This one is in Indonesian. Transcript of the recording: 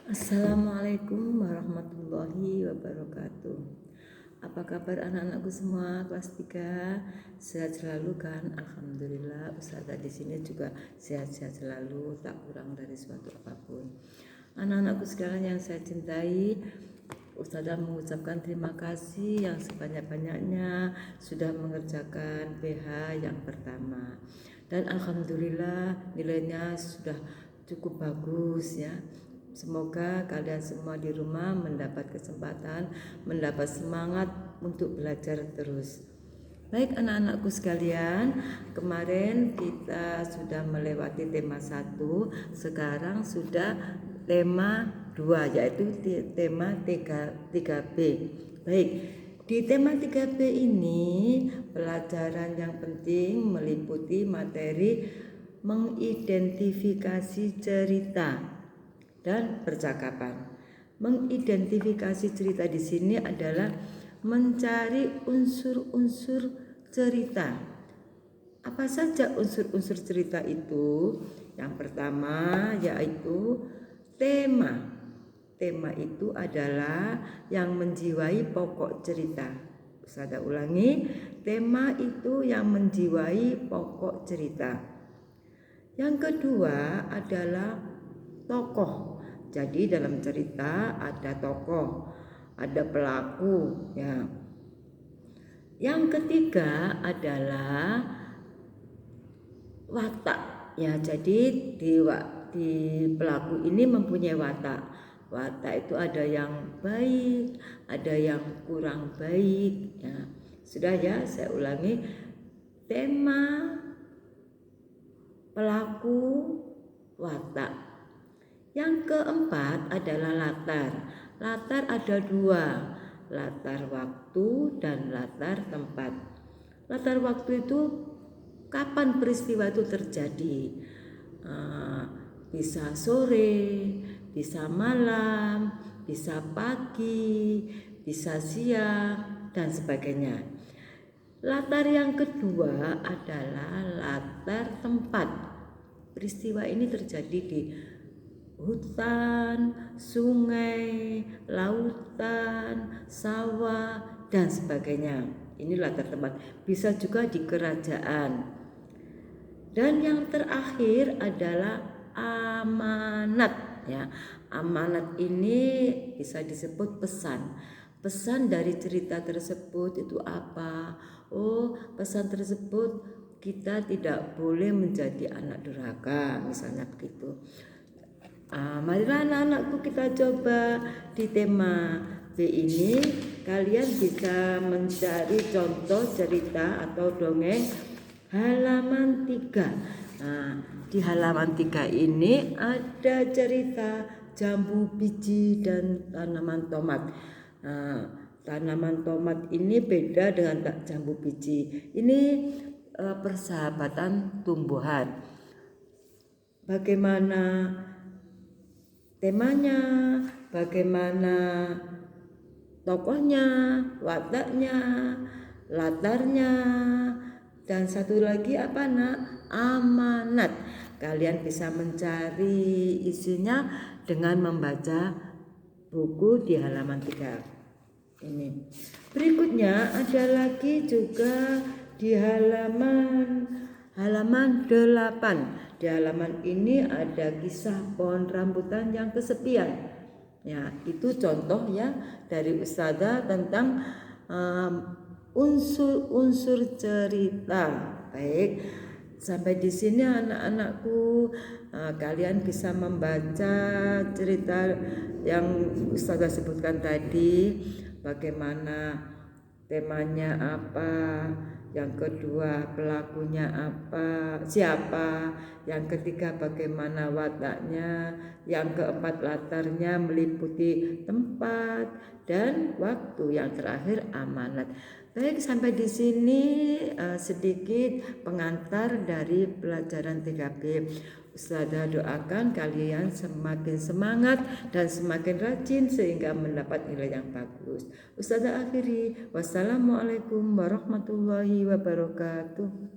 Assalamualaikum warahmatullahi wabarakatuh. Apa kabar anak-anakku semua kelas 3? Sehat selalu kan? Alhamdulillah, Ustazah di sini juga sehat-sehat selalu, tak kurang dari suatu apapun. Anak-anakku sekalian yang saya cintai, Ustazah mengucapkan terima kasih yang sebanyak-banyaknya sudah mengerjakan PH yang pertama. Dan alhamdulillah nilainya sudah cukup bagus ya. Semoga kalian semua di rumah mendapat kesempatan, mendapat semangat untuk belajar terus. Baik anak-anakku sekalian, kemarin kita sudah melewati tema 1, sekarang sudah tema 2, yaitu tema 3B. Baik, di tema 3B ini pelajaran yang penting meliputi materi mengidentifikasi cerita dan percakapan. Mengidentifikasi cerita di sini adalah mencari unsur-unsur cerita. Apa saja unsur-unsur cerita itu? Yang pertama yaitu tema. Tema itu adalah yang menjiwai pokok cerita. Saya ulangi, tema itu yang menjiwai pokok cerita. Yang kedua adalah tokoh. Jadi dalam cerita ada tokoh, ada pelaku ya. Yang ketiga adalah watak ya. Jadi di pelaku ini mempunyai watak. Watak itu ada yang baik, ada yang kurang baik ya. Sudah ya, saya ulangi. Tema, pelaku, watak. Yang keempat adalah latar. Latar ada 2, latar waktu dan latar tempat. Latar waktu itu kapan peristiwa itu terjadi. Bisa sore, bisa malam, bisa pagi, bisa siang, dan sebagainya. Latar yang kedua adalah latar tempat. Peristiwa ini terjadi di hutan, sungai, lautan, sawah, dan sebagainya. Ini latar tempat. Bisa juga di kerajaan. Dan yang terakhir adalah amanat ya. Amanat ini bisa disebut pesan. Pesan dari cerita tersebut itu apa? Oh, pesan tersebut kita tidak boleh menjadi anak durhaka, misalnya begitu. Marilah anak-anakku kita coba di tema B ini. Kalian bisa mencari contoh cerita atau dongeng halaman 3. Nah, di halaman 3 ini ada cerita jambu biji dan tanaman tomat. Tanaman tomat ini beda dengan jambu biji. Ini persahabatan tumbuhan. Bagaimana temanya, bagaimana tokohnya, wataknya, latarnya, dan satu lagi apa nak? Amanat. Kalian bisa mencari isinya dengan membaca buku di halaman 3 ini. Berikutnya ada lagi juga di halaman 8. Di halaman ini ada kisah pohon rambutan yang kesepian. Ya, itu contoh ya dari Ustazah tentang unsur-unsur cerita. Baik, sampai di sini anak-anakku, kalian bisa membaca cerita yang Ustazah sebutkan tadi. Bagaimana temanya apa, yang kedua pelakunya apa, siapa, yang ketiga bagaimana wataknya, yang keempat latarnya meliputi tempat dan waktu, yang terakhir amanat. Baik, sampai di sini sedikit pengantar dari pelajaran 3B. Ustazah doakan kalian semakin semangat dan semakin rajin sehingga mendapat nilai yang bagus. Ustazah akhiri, wassalamualaikum warahmatullahi wabarakatuh.